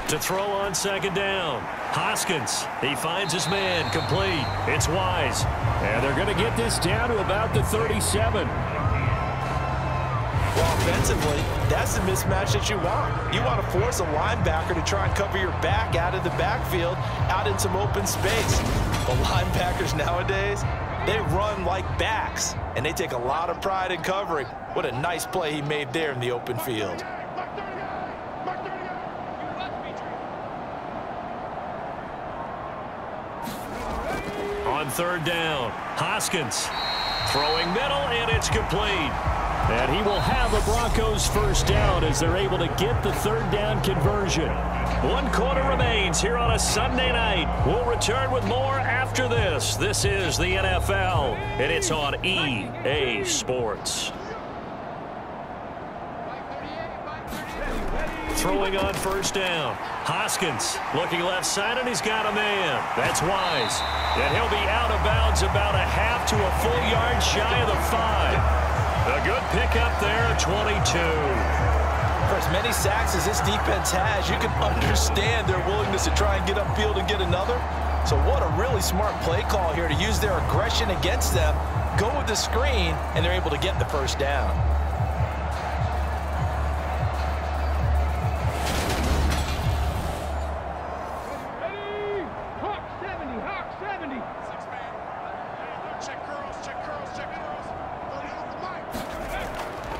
To throw on second down. Hoskins, he finds his man, complete. It's Wise. And they're going to get this down to about the 37. Well, offensively, that's the mismatch that you want. You want to force a linebacker to try and cover your back out of the backfield, out in some open space. But linebackers nowadays, they run like backs, and they take a lot of pride in covering. What a nice play he made there in the open field. On third down, Hoskins throwing middle, and it's complete. And he will have the Broncos first down as they're able to get the third down conversion. 1 quarter remains here on a Sunday night. We'll return with more after this. This is the NFL, and it's on EA Sports. Throwing on first down. Hoskins looking left side, and he's got a man. That's Wise. And he'll be out of bounds about a half to a full yard shy of the 5. A good pickup there, 22. For as many sacks as this defense has, you can understand their willingness to try and get upfield and get another. So what a really smart play call here to use their aggression against them, go with the screen, and they're able to get the first down.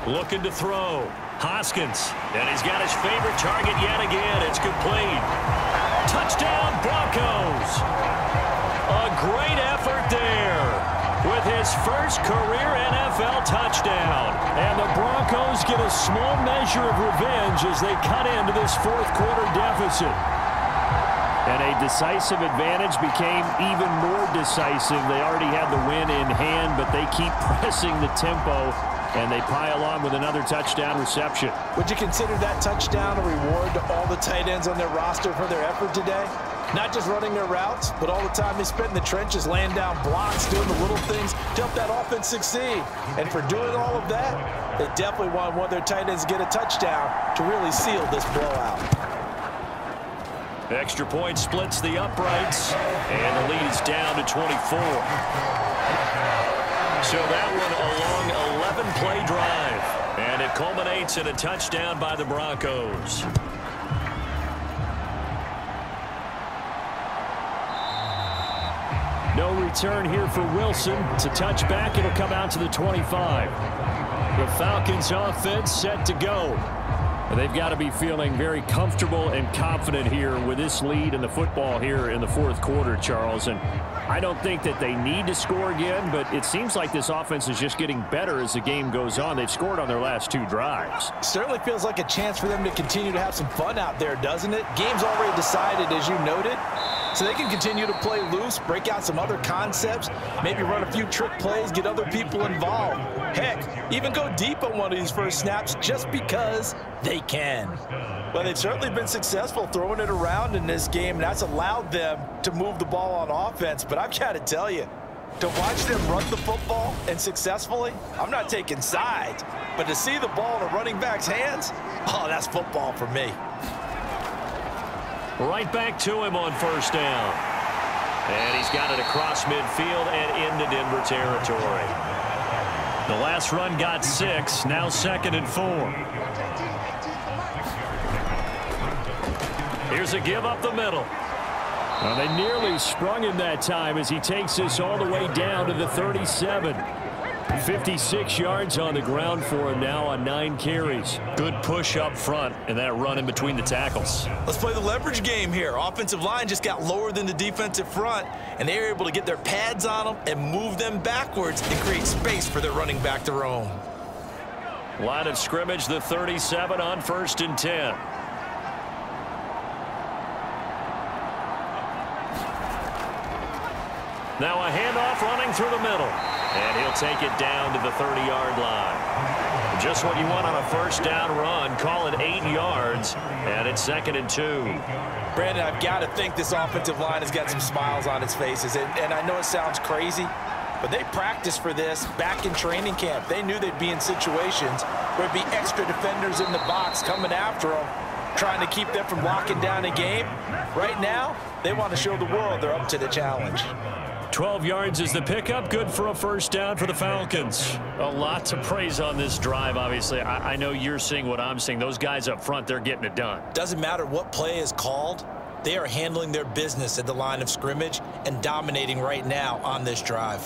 Looking to throw. Hoskins. And he's got his favorite target yet again. It's complete. Touchdown, Broncos. A great effort there with his first career NFL touchdown. And the Broncos get a small measure of revenge as they cut into this fourth quarter deficit. And a decisive advantage became even more decisive. They already had the win in hand, but they keep pressing the tempo, and they pile on with another touchdown reception. Would you consider that touchdown a reward to all the tight ends on their roster for their effort today? Not just running their routes, but all the time they spent in the trenches laying down blocks, doing the little things to help that offense succeed. And for doing all of that, they definitely want one of their tight ends to get a touchdown to really seal this blowout. Extra point splits the uprights, and the lead is down to 24. So that one a long 11-play drive, and it culminates in a touchdown by the Broncos. No return here for Wilson. It's a touchback. It'll come out to the 25. The Falcons offense set to go. They've got to be feeling very comfortable and confident here with this lead in the football here in the fourth quarter, Charles. And I don't think that they need to score again, but it seems like this offense is just getting better as the game goes on. They've scored on their last 2 drives. Certainly feels like a chance for them to continue to have some fun out there, doesn't it? Game's already decided, as you noted. So they can continue to play loose, break out some other concepts, maybe run a few trick plays, get other people involved. Heck, even go deep on one of these first snaps just because they can. Well, they've certainly been successful throwing it around in this game, and that's allowed them to move the ball on offense. But I've got to tell you, to watch them run the football and successfully, I'm not taking sides, but to see the ball in a running back's hands, oh, that's football for me. Right back to him on first down. And he's got it across midfield and into Denver territory. The last run got 6, now 2nd and 4. Here's a give up the middle. Well, they nearly sprung him that time as he takes this all the way down to the 37. 56 yards on the ground for him now on 9 carries. Good push up front and that run in between the tackles. Let's play the leverage game here. Offensive line just got lower than the defensive front, and they were able to get their pads on them and move them backwards and create space for their running back to roam. Line of scrimmage, the 37 on 1st and 10. Now a handoff running through the middle. And he'll take it down to the 30-yard line. Just what you want on a first down run. Call it 8 yards, and it's 2nd and 2. Brandon, I've got to think this offensive line has got some smiles on its faces. And I know it sounds crazy, but they practiced for this back in training camp. They knew they'd be in situations where there'd be extra defenders in the box coming after them. trying to keep them from locking down a game. Right now, they want to show the world they're up to the challenge. 12 yards is the pickup. Good for a first down for the Falcons. A lot to praise on this drive, obviously. I know you're seeing what I'm seeing. Those guys up front, they're getting it done. Doesn't matter what play is called. They are handling their business at the line of scrimmage and dominating right now on this drive.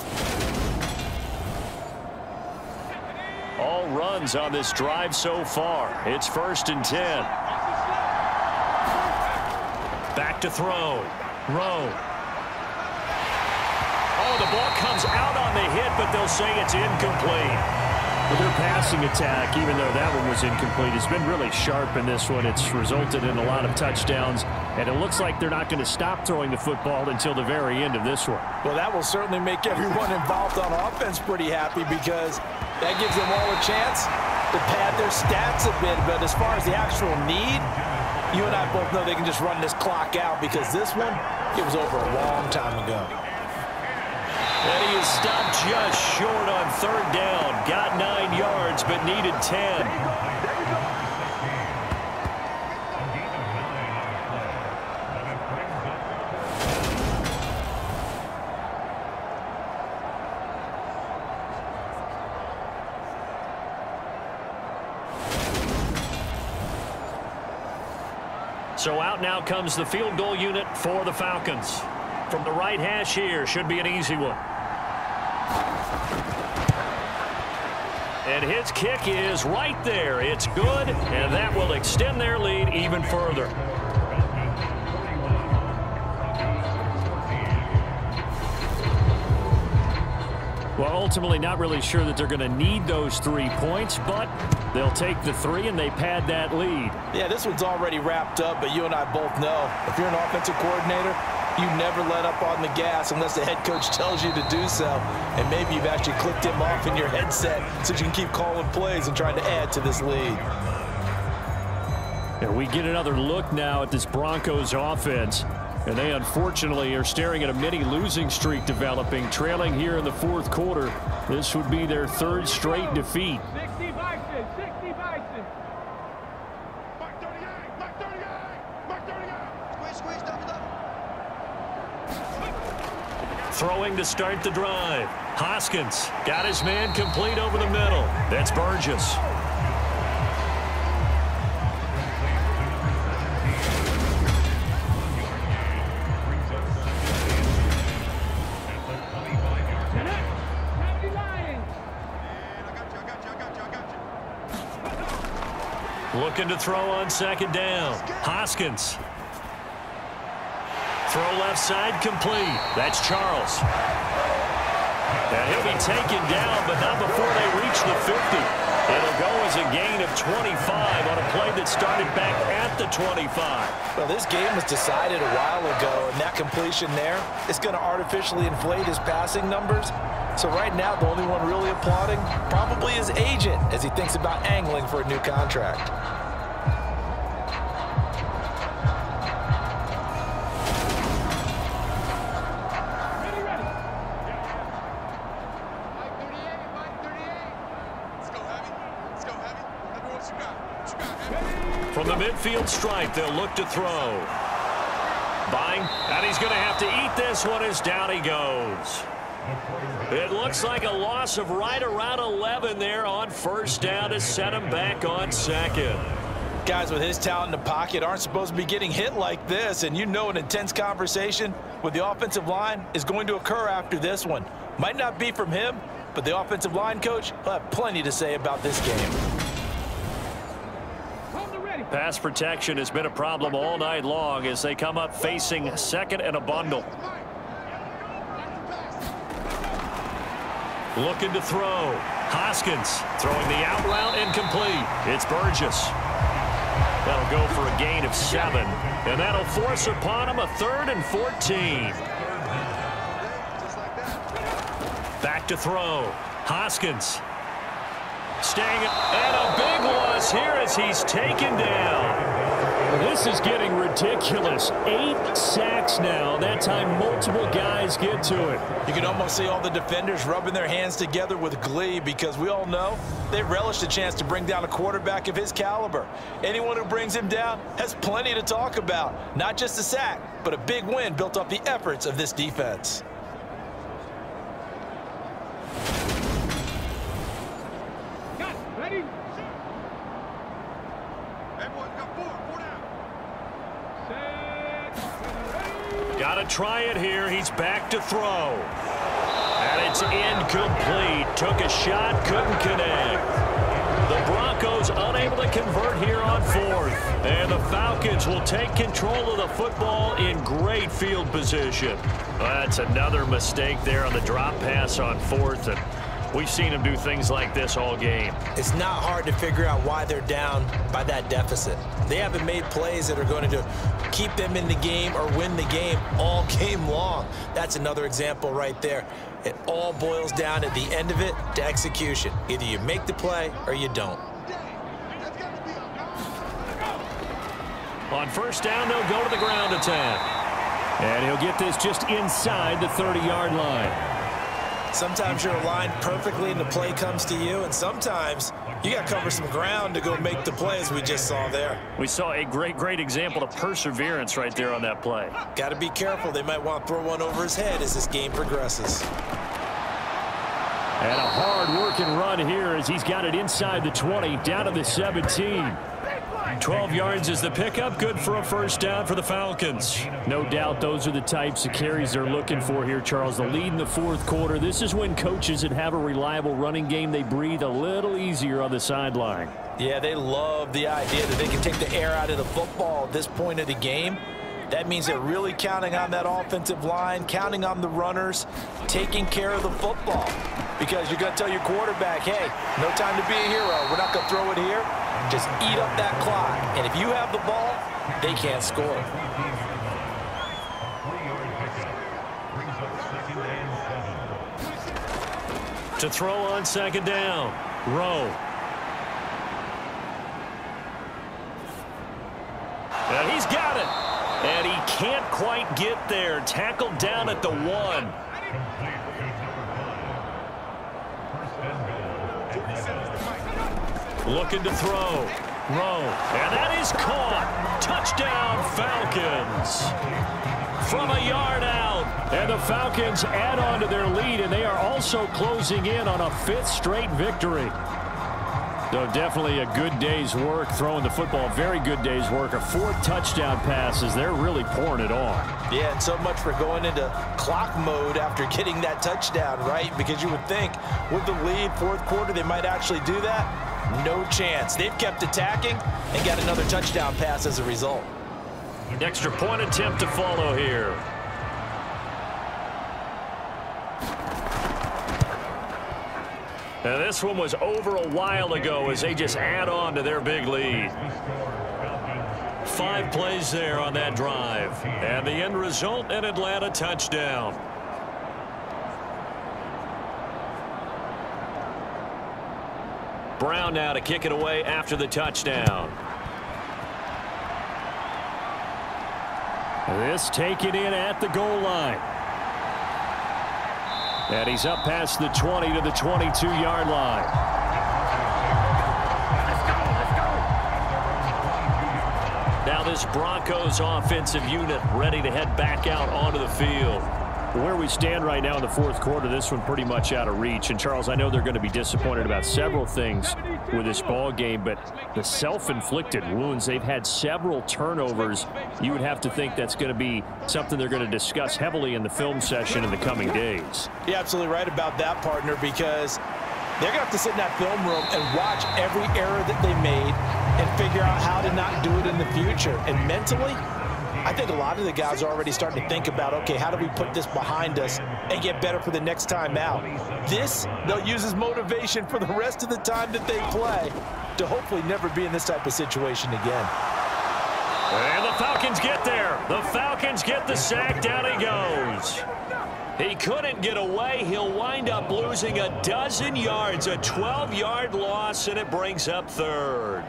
All runs on this drive so far. It's 1st and 10. Back to throw. Rowe. Oh, the ball comes out on the hit, but they'll say it's incomplete. Well, their passing attack, even though that one was incomplete, has been really sharp in this one. It's resulted in a lot of touchdowns, and it looks like they're not going to stop throwing the football until the very end of this one. Well, that will certainly make everyone involved on offense pretty happy because that gives them all a chance to pad their stats a bit. But as far as the actual need, you and I both know they can just run this clock out because this one, it was over a long time ago. And he is stopped just short on 3rd down. Got 9 yards, but needed 10. So out now comes the field goal unit for the Falcons. From the right hash here, should be an easy one. And his kick is right there. It's good, and that will extend their lead even further. Well, ultimately not really sure that they're going to need those 3 points, but they'll take the 3 and they pad that lead. Yeah, this one's already wrapped up, but you and I both know if you're an offensive coordinator, you never let up on the gas unless the head coach tells you to do so. And maybe you've actually clicked him off in your headset so you can keep calling plays and trying to add to this lead. And we get another look now at this Broncos offense. And they unfortunately are staring at a mini losing streak developing, trailing here in the 4th quarter. This would be their 3rd straight defeat. 60 Bison, 60 Bison. Throwing to start the drive. Hoskins got his man complete over the middle. That's Burgess. Looking to throw on 2nd down. Hoskins. Throw left side complete. That's Charles. And he'll be taken down, but not before they reach the 50. It'll go as a gain of 25 on a play that started back at the 25. Well, this game was decided a while ago, and that completion there is going to artificially inflate his passing numbers. So right now, the only one really applauding probably his agent as he thinks about angling for a new contract. From the midfield stripe, they'll look to throw. Buying, and he's going to have to eat this one as down he goes. It looks like a loss of right around 11 there on 1st down to set him back on 2nd. Guys with his talent in the pocket aren't supposed to be getting hit like this, and you know an intense conversation with the offensive line is going to occur after this one. Might not be from him, but the offensive line coach will have plenty to say about this game. Pass protection has been a problem all night long as they come up facing 2nd and a bundle. Looking to throw. Hoskins throwing the out route incomplete. It's Burgess. That'll go for a gain of 7. And that'll force upon him a 3rd and 14. Back to throw. Hoskins. Staying, and a big loss here as he's taken down. This is getting ridiculous. 8 sacks now. That time multiple guys get to it. You can almost see all the defenders rubbing their hands together with glee because we all know they relish the chance to bring down a quarterback of his caliber. Anyone who brings him down has plenty to talk about. Not just a sack, but a big win built off the efforts of this defense. Ready? Got to try it here. He's back to throw. And it's incomplete. Took a shot, couldn't connect. The Broncos unable to convert here on 4th. And the Falcons will take control of the football in great field position. That's another mistake there on the drop pass on 4th. And we've seen them do things like this all game. It's not hard to figure out why they're down by that deficit. They haven't made plays that are going to keep them in the game or win the game all game long. That's another example right there. It all boils down at the end of it to execution. Either you make the play or you don't. On 1st down, they'll go to the ground attack. And he'll get this just inside the 30-yard line. Sometimes you're aligned perfectly and the play comes to you, and sometimes you got to cover some ground to go make the play, as we just saw there. We saw a great example of perseverance right there on that play. Got to be careful. They might want to throw one over his head as this game progresses. And a hard-working run here as he's got it inside the 20, down to the 17. 12 yards is the pickup. Good for a 1st down for the Falcons. No doubt those are the types of carries they're looking for here, Charles. The lead in the 4th quarter. This is when coaches that have a reliable running game, they breathe a little easier on the sideline. Yeah, they love the idea that they can take the air out of the football at this point of the game. That means they're really counting on that offensive line, counting on the runners, taking care of the football. Because you're going to tell your quarterback, hey, no time to be a hero. We're not going to throw it here. Just eat up that clock. And if you have the ball, they can't score. To throw on 2nd down. Rowe. And he's got it. And he can't quite get there. Tackled down at the 1. Looking to throw. Rowe. And that is caught. Touchdown, Falcons. From a yard out. And the Falcons add on to their lead, and they are also closing in on a 5th straight victory. So definitely a good day's work throwing the football. Very good day's work. A 4th touchdown passes. They're really pouring it on. Yeah, and so much for going into clock mode after getting that touchdown, right? Because you would think with the lead, 4th quarter, they might actually do that. No chance. They've kept attacking and got another touchdown pass as a result. Extra point attempt to follow here. Now this one was over a while ago as they just add on to their big lead. 5 plays there on that drive. And the end result, an Atlanta touchdown. Brown now to kick it away after the touchdown. This taken in at the goal line. And he's up past the 20 to the 22-yard line. Now this Broncos offensive unit ready to head back out onto the field. Where we stand right now in the 4th quarter, this one pretty much out of reach. And, Charles, I know they're going to be disappointed about several things with this ball game, but the self-inflicted wounds, they've had several turnovers. You would have to think that's going to be something they're going to discuss heavily in the film session in the coming days. You're absolutely right about that, partner, because they're going to have to sit in that film room and watch every error that they made and figure out how to not do it in the future. And mentally, I think a lot of the guys are already starting to think about, okay, how do we put this behind us and get better for the next time out? This, they'll use as motivation for the rest of the time that they play to hopefully never be in this type of situation again. And the Falcons get there. The Falcons get the sack. Down he goes. He couldn't get away. He'll wind up losing a dozen yards, a 12-yard loss, and it brings up 3rd.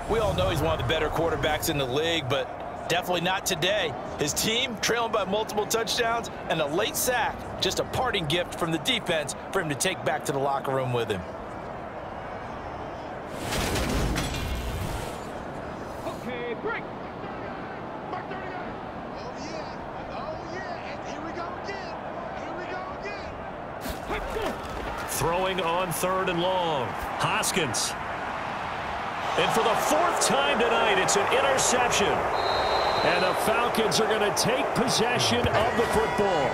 We all know he's one of the better quarterbacks in the league, but definitely not today. His team trailing by multiple touchdowns and a late sack. Just a parting gift from the defense for him to take back to the locker room with him. Okay, break. Throwing on 3rd and long. Hoskins. And for the 4th time tonight, it's an interception. And the Falcons are going to take possession of the football.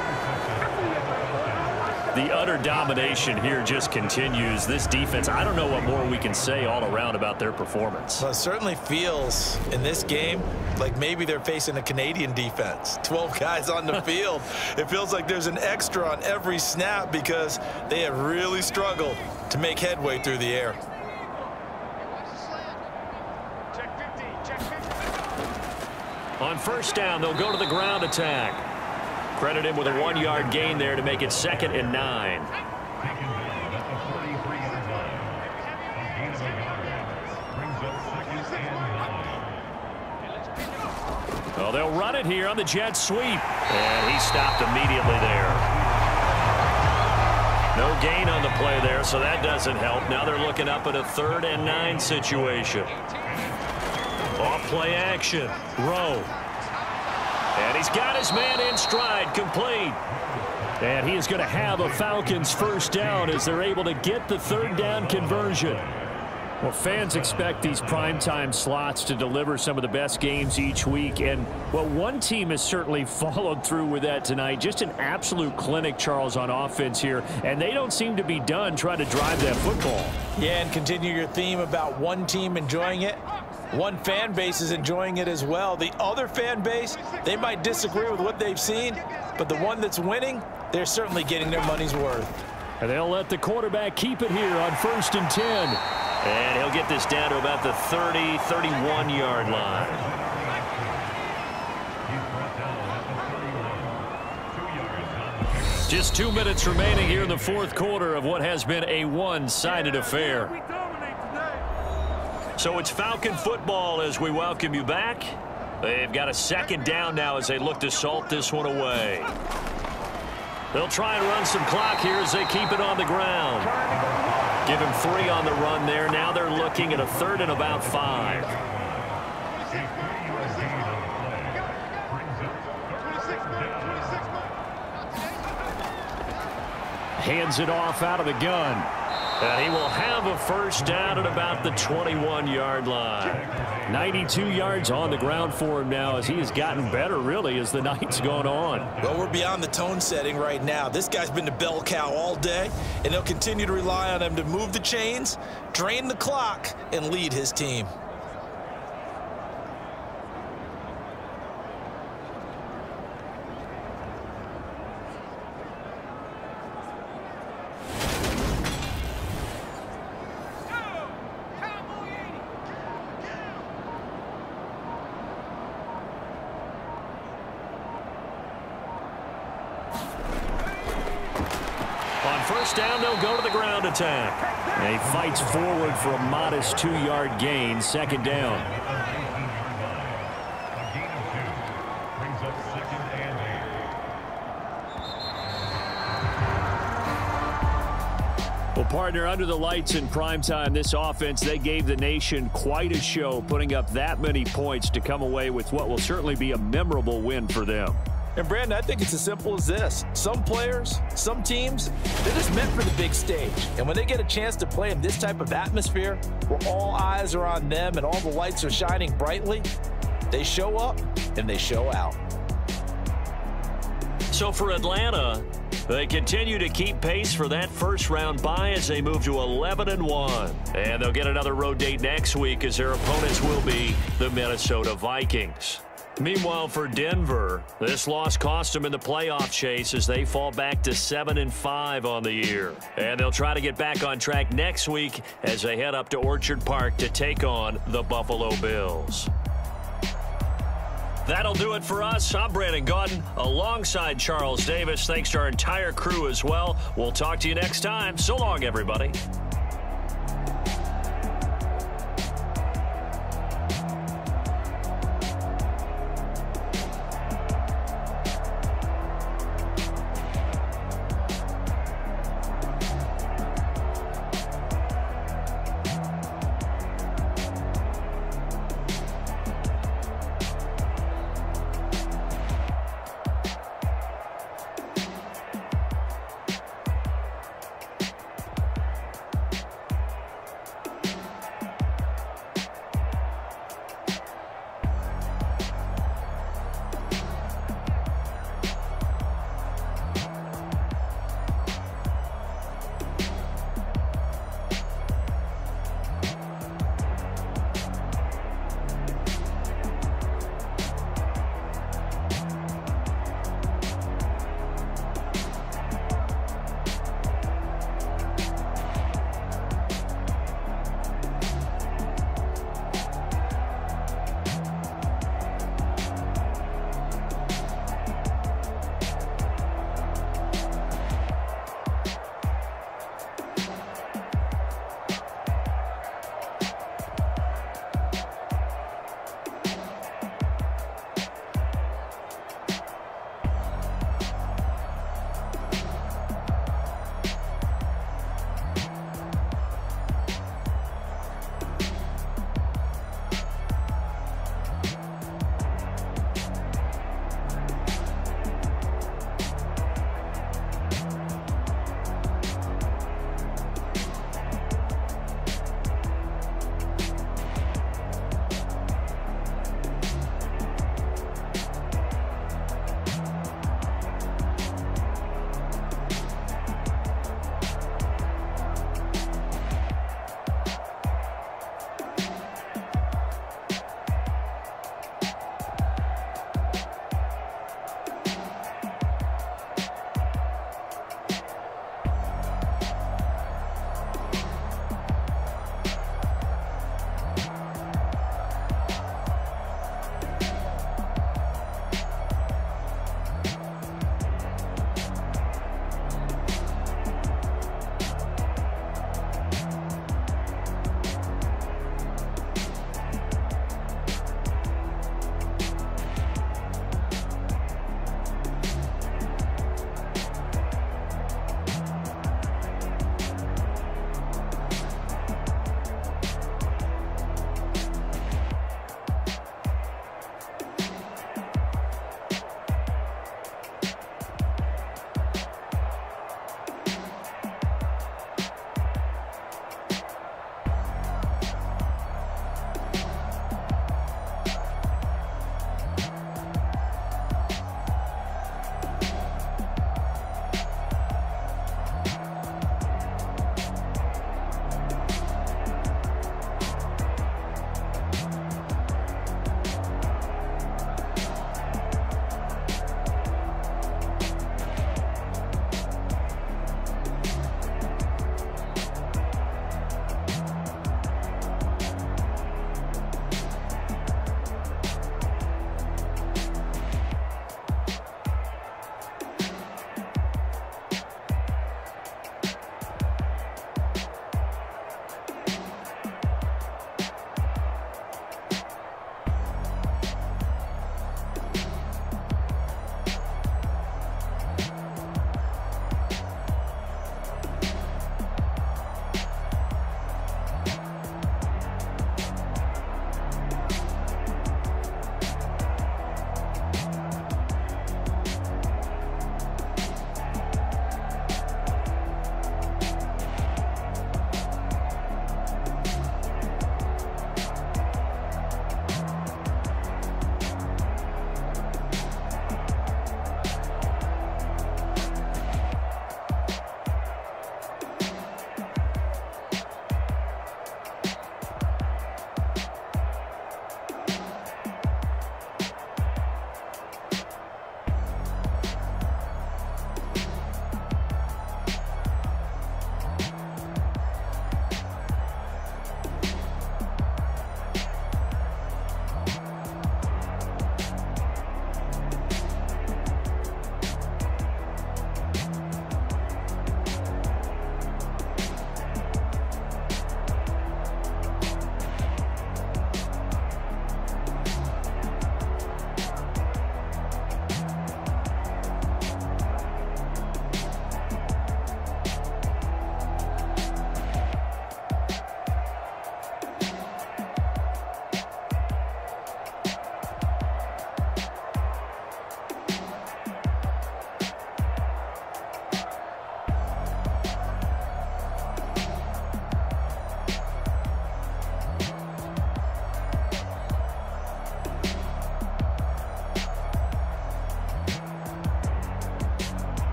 The utter domination here just continues. This defense, I don't know what more we can say all around about their performance. Well, it certainly feels in this game like maybe they're facing a Canadian defense. 12 guys on the field. It feels like there's an extra on every snap because they have really struggled to make headway through the air. On 1st down, they'll go to the ground attack. Credit him with a 1-yard gain there to make it 2nd and 9. Well, they'll run it here on the jet sweep. And he stopped immediately there. No gain on the play there, so that doesn't help. Now they're looking up at a 3rd and 9 situation. Off play action. Rowe. And he's got his man in stride, complete. And he is going to have a Falcons 1st down as they're able to get the 3rd down conversion. Well, fans expect these primetime slots to deliver some of the best games each week. And, well, one team has certainly followed through with that tonight. Just an absolute clinic, Charles, on offense here. And they don't seem to be done trying to drive that football. Yeah, and continue your theme about one team enjoying it. One fan base is enjoying it as well. The other fan base, they might disagree with what they've seen, but the one that's winning, they're certainly getting their money's worth. And they'll let the quarterback keep it here on 1st and 10. And he'll get this down to about the 30, 31-yard line. Just 2 minutes remaining here in the 4th quarter of what has been a one-sided affair. So it's Falcon football as we welcome you back. They've got a 2nd down now as they look to salt this one away. They'll try and run some clock here as they keep it on the ground. Give him 3 on the run there. Now they're looking at a 3rd and about 5. Hands it off out of the gun. And he will have a 1st down at about the 21-yard line. 92 yards on the ground for him now as he has gotten better, really, as the night's gone on. Well, we're beyond the tone setting right now. This guy's been the bell cow all day, and they'll continue to rely on him to move the chains, drain the clock, and lead his team. On 1st down, they'll go to the ground attack. And he fights forward for a modest 2-yard gain, 2nd down. Well, partner, under the lights in primetime, this offense, they gave the nation quite a show, putting up that many points to come away with what will certainly be a memorable win for them. And, Brandon, I think it's as simple as this. Some players, some teams, they're just meant for the big stage. And when they get a chance to play in this type of atmosphere where all eyes are on them and all the lights are shining brightly, they show up and they show out. So for Atlanta, they continue to keep pace for that 1st-round bye as they move to 11-1. And they'll get another road date next week as their opponents will be the Minnesota Vikings. Meanwhile, for Denver, this loss cost them in the playoff chase as they fall back to 7-5 on the year. And they'll try to get back on track next week as they head up to Orchard Park to take on the Buffalo Bills. That'll do it for us. I'm Brandon Gaudin alongside Charles Davis. Thanks to our entire crew as well. We'll talk to you next time. So long, everybody.